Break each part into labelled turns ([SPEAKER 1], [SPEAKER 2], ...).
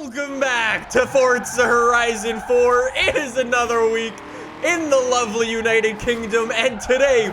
[SPEAKER 1] Welcome back to Forza Horizon 4. It is another week in the lovely United Kingdom, and today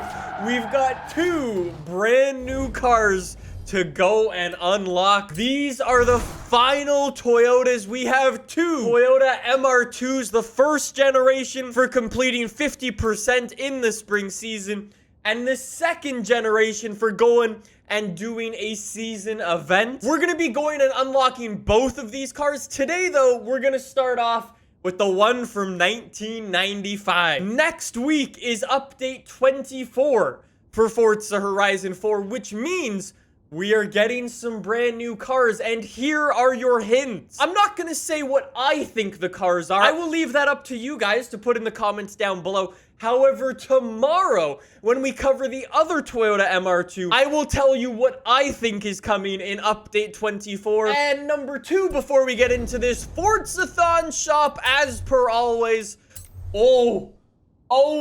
[SPEAKER 1] we've got two brand new cars to go and unlock. These are the final Toyotas. We have two Toyota MR2s, the first generation for completing 50% in the spring season, and the second generation for going and doing a season event. We're gonna be going and unlocking both of these cars. Today, though, we're gonna start off with the one from 1995. Next week is update 24 for Forza Horizon 4, which means we are getting some brand new cars, and here are your hints. I'm not gonna say what I think the cars are. I will leave that up to you guys to put in the comments down below. However, tomorrow, when we cover the other Toyota MR2, I will tell you what I think is coming in update 24. And number two, before we get into this, Forzathon shop, as per always. Oh,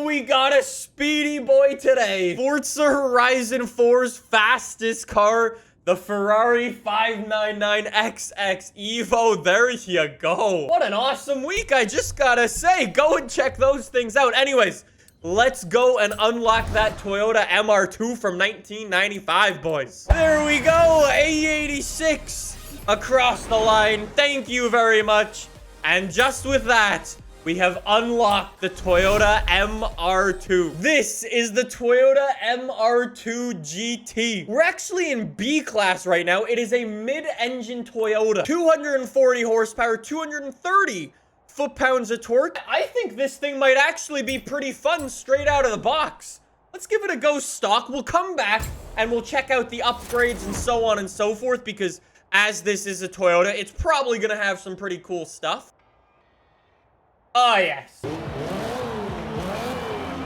[SPEAKER 1] we got a speedy boy today. Forza Horizon 4's fastest car, the Ferrari 599XX Evo. There you go. What an awesome week, I just gotta say. Go and check those things out. Anyways, let's go and unlock that Toyota MR2 from 1995, boys. There we go, A86 across the line. Thank you very much. And just with that, we have unlocked the Toyota MR2. This is the Toyota MR2 GT. We're actually in B class right now. It is a mid-engine Toyota. 240 horsepower, 230 foot-pounds of torque. I think this thing might actually be pretty fun straight out of the box. Let's give it a go stock. We'll come back and we'll check out the upgrades and so on and so forth, because as this is a Toyota, it's probably gonna have some pretty cool stuff. Oh, yes.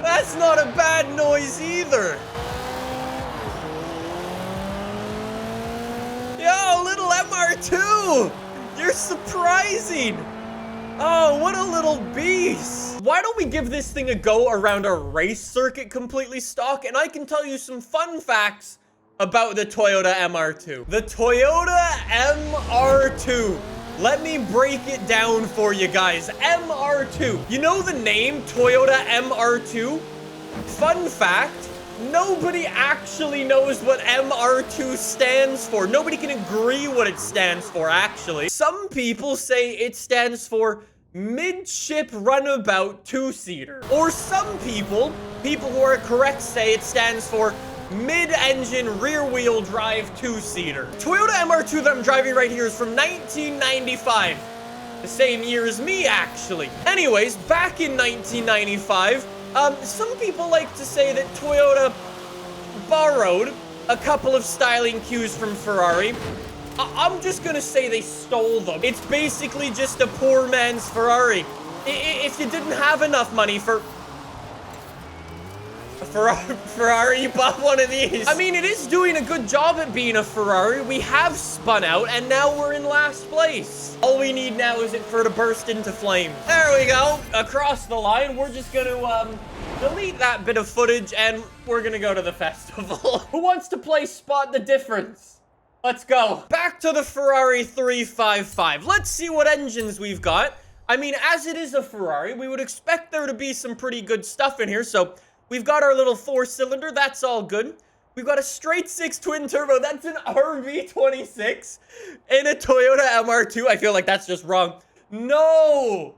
[SPEAKER 1] That's not a bad noise either. Yo, little MR2. You're surprising. Oh, what a little beast. Why don't we give this thing a go around a race circuit completely stock, and I can tell you some fun facts about the Toyota MR2. The Toyota MR2. Let me break it down for you guys. MR2. You know the name Toyota MR2? Fun fact, nobody actually knows what MR2 stands for. Nobody can agree what it stands for, actually. Some people say it stands for midship runabout two-seater. Or some people who are correct, say it stands for mid-engine rear-wheel drive two-seater. Toyota MR2 that I'm driving right here is from 1995. The same year as me, actually. Anyways, back in 1995, some people like to say that Toyota borrowed a couple of styling cues from Ferrari. I'm just gonna say they stole them. It's basically just a poor man's Ferrari. If you didn't have enough money for Ferrari, you bought one of these. I mean, it is doing a good job at being a Ferrari. We have spun out, and now we're in last place. All we need now is it for it to burst into flames. There we go. Across the line, we're just gonna, delete that bit of footage, and we're gonna go to the festival. Who wants to play Spot the Difference? Let's go. Back to the Ferrari 355. Let's see what engines we've got. I mean, as it is a Ferrari, we would expect there to be some pretty good stuff in here, so we've got our little four-cylinder. That's all good. We've got a straight six twin-turbo. That's an RB26 in a Toyota MR2. I feel like that's just wrong. No!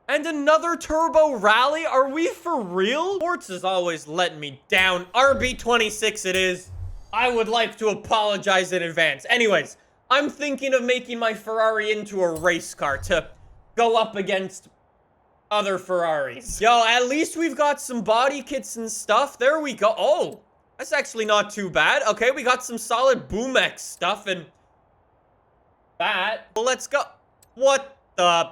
[SPEAKER 1] And another turbo rally? Are we for real? Forza's always letting me down. RB26 it is. I would like to apologize in advance. Anyways, I'm thinking of making my Ferrari into a race car to go up against other Ferraris. Yo, at least we've got some body kits and stuff. There we go. Oh, that's actually not too bad. Okay, we got some solid Boom-X stuff and that. Well, let's go. What the?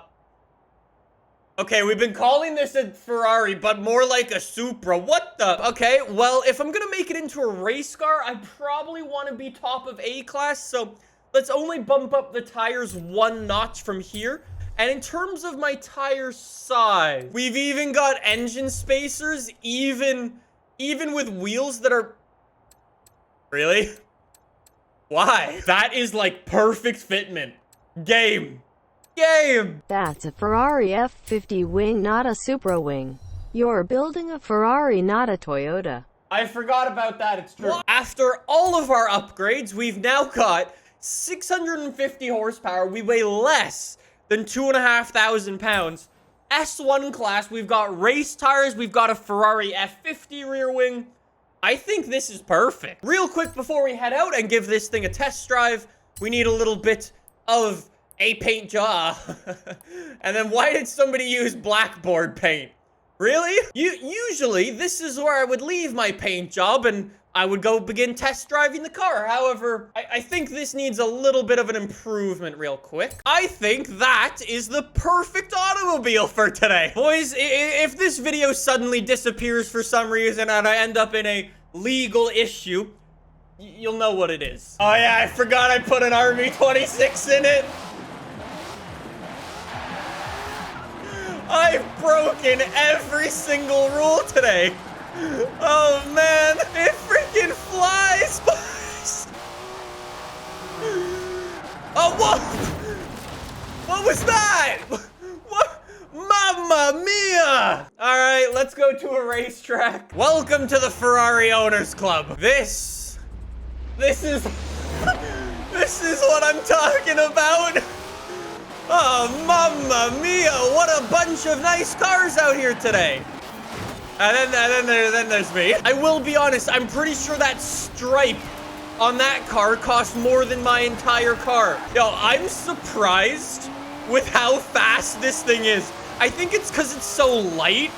[SPEAKER 1] Okay, we've been calling this a Ferrari, but more like a Supra. What the? Okay, well, if I'm gonna make it into a race car, I probably want to be top of A class, so let's only bump up the tires one notch from here. And in terms of my tire size, we've even got engine spacers, even with wheels that are... Really? Why? That is like perfect fitment. Game. Game.
[SPEAKER 2] That's a Ferrari F50 wing, not a Supra wing. You're building a Ferrari, not a Toyota.
[SPEAKER 1] I forgot about that. It's true. After all of our upgrades, we've now got 650 horsepower. We weigh less than 2,500 pounds. S1 class. We've got race tires. We've got a Ferrari F50 rear wing. I think this is perfect. Real quick before we head out and give this thing a test drive, we need a little bit of a paint job. And then why did somebody use blackboard paint? Really? Usually, this is where I would leave my paint job and I would go begin test driving the car. However, I think this needs a little bit of an improvement real quick. I think that is the perfect automobile for today. Boys, if this video suddenly disappears for some reason and I end up in a legal issue, you'll know what it is. Oh yeah, I forgot I put an RB26 in it. I've broken every single rule today. Oh man, it freaking flies, boys. Oh, whoa. What was that? What? Mamma mia. All right, let's go to a racetrack. Welcome to the Ferrari Owners Club. This is what I'm talking about. Oh, mamma mia, what a bunch of nice cars out here today. And then there's me. I will be honest, I'm pretty sure that stripe on that car cost more than my entire car. Yo, I'm surprised with how fast this thing is. I think it's because it's so light.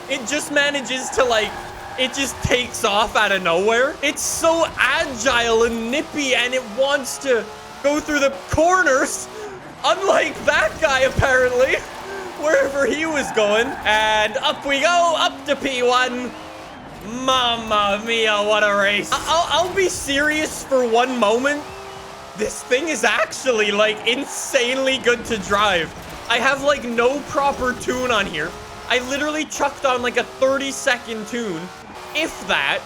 [SPEAKER 1] It just manages to, like, it just takes off out of nowhere. It's so agile and nippy, and it wants to go through the corners. Unlike that guy, apparently, wherever he was going. And up we go, up to P1. Mamma mia, what a race. I'll be serious for one moment. This thing is actually, like, insanely good to drive. I have, like, no proper tune on here. I literally chucked on, like, a 30-second tune, if that.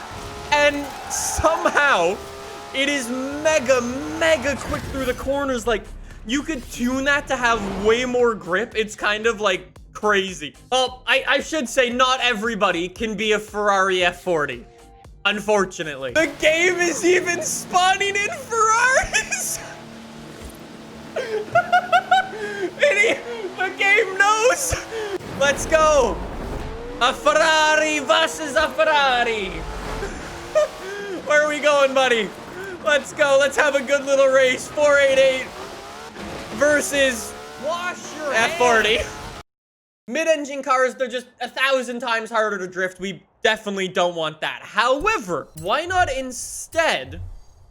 [SPEAKER 1] And somehow, it is mega quick through the corners, like... You could tune that to have way more grip. It's kind of like crazy. Well, I should say not everybody can be a Ferrari F40. Unfortunately. The game is even spawning in Ferraris. The game knows. Let's go. A Ferrari versus a Ferrari. Where are we going, buddy? Let's go. Let's have a good little race. 488. Versus F40. Mid-engine cars, they're just 1,000 times harder to drift. We definitely don't want that. However, why not instead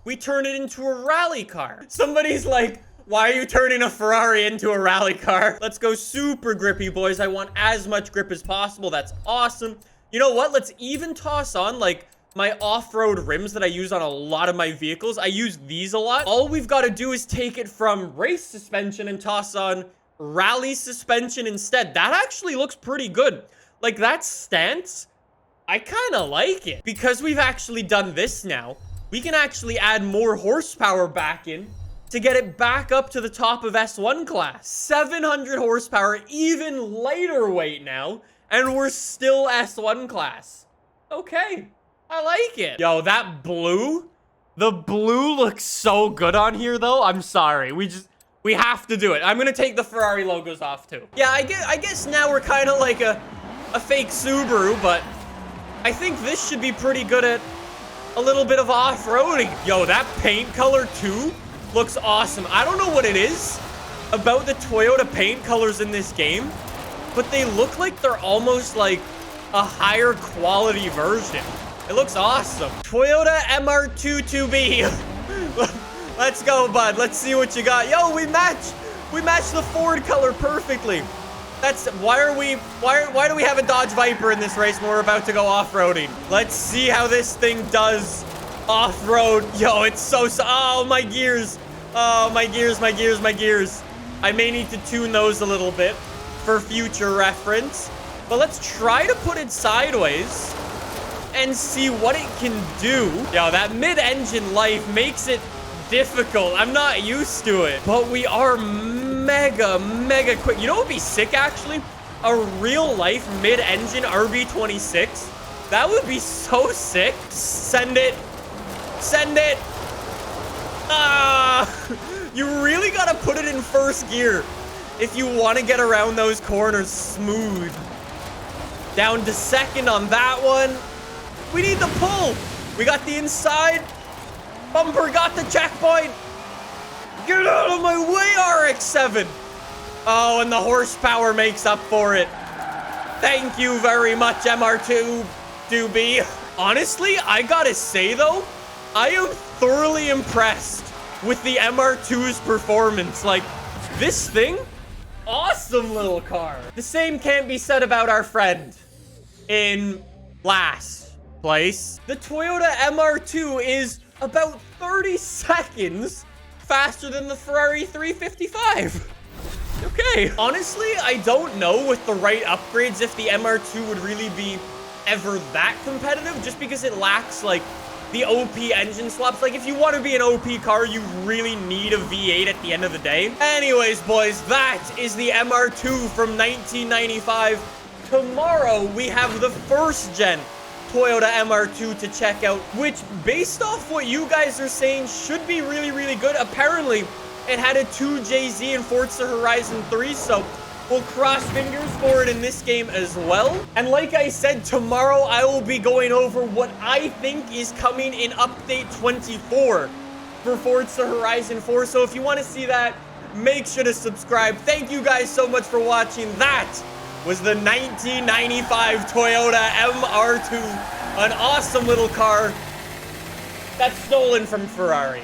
[SPEAKER 1] we turn it into a rally car? Somebody's like, why are you turning a Ferrari into a rally car? Let's go super grippy, boys. I want as much grip as possible. That's awesome. You know what? Let's even toss on, like, my off-road rims that I use on a lot of my vehicles. I use these a lot. All we've got to do is take it from race suspension and toss on rally suspension instead. That actually looks pretty good. Like, that stance, I kind of like it. Because we've actually done this now, we can actually add more horsepower back in to get it back up to the top of S1 class. 700 horsepower, even lighter weight now, and we're still S1 class. Okay. I like it. Yo, that blue, the blue looks so good on here, though. I'm sorry. We have to do it. I'm going to take the Ferrari logos off, too. Yeah, I guess now we're kind of like a fake Subaru, but I think this should be pretty good at a little bit of off-roading. Yo, that paint color, too, looks awesome. I don't know what it is about the Toyota paint colors in this game, but they look like they're almost like a higher quality version. It looks awesome. Toyota MR2 2B. Let's go, bud. Let's see what you got. Yo, we match the Ford color perfectly. That's why do we have a Dodge Viper in this race when we're about to go off-roading? Let's see how this thing does off-road. Yo, it's so oh, my gears. Oh, my gears. I may need to tune those a little bit for future reference. But let's try to put it sideways and see what it can do. Yo, that mid-engine life makes it difficult. I'm not used to it. But we are mega quick. You know what would be sick, actually? A real-life mid-engine RB26. That would be so sick. Send it. Send it. Ah! You really gotta put it in first gear if you want to get around those corners smooth. Down to second on that one. We need the pull. We got the inside. Bumper got the checkpoint. Get out of my way, RX-7. Oh, and the horsepower makes up for it. Thank you very much, MR2 doobie. Honestly, I gotta say, though, I am thoroughly impressed with the MR2's performance. Like, this thing, awesome little car. The same can't be said about our friend in last place. The Toyota MR2 is about 30 seconds faster than the Ferrari 355. Okay. Honestly, I don't know with the right upgrades if the MR2 would really be ever that competitive, just because it lacks, like, the OP engine swaps. Like, if you want to be an OP car, you really need a V8 at the end of the day. Anyways, boys, that is the MR2 from 1995. Tomorrow, we have the first gen Toyota MR2 to check out, which, based off what you guys are saying, should be really good. Apparently, it had a 2JZ in Forza Horizon 3, so we'll cross fingers for it in this game as well. And like I said, tomorrow I will be going over what I think is coming in Update 24 for Forza Horizon 4. So if you want to see that, make sure to subscribe. Thank you guys so much for watching. That was the 1995 Toyota MR2, an awesome little car that's stolen from Ferrari.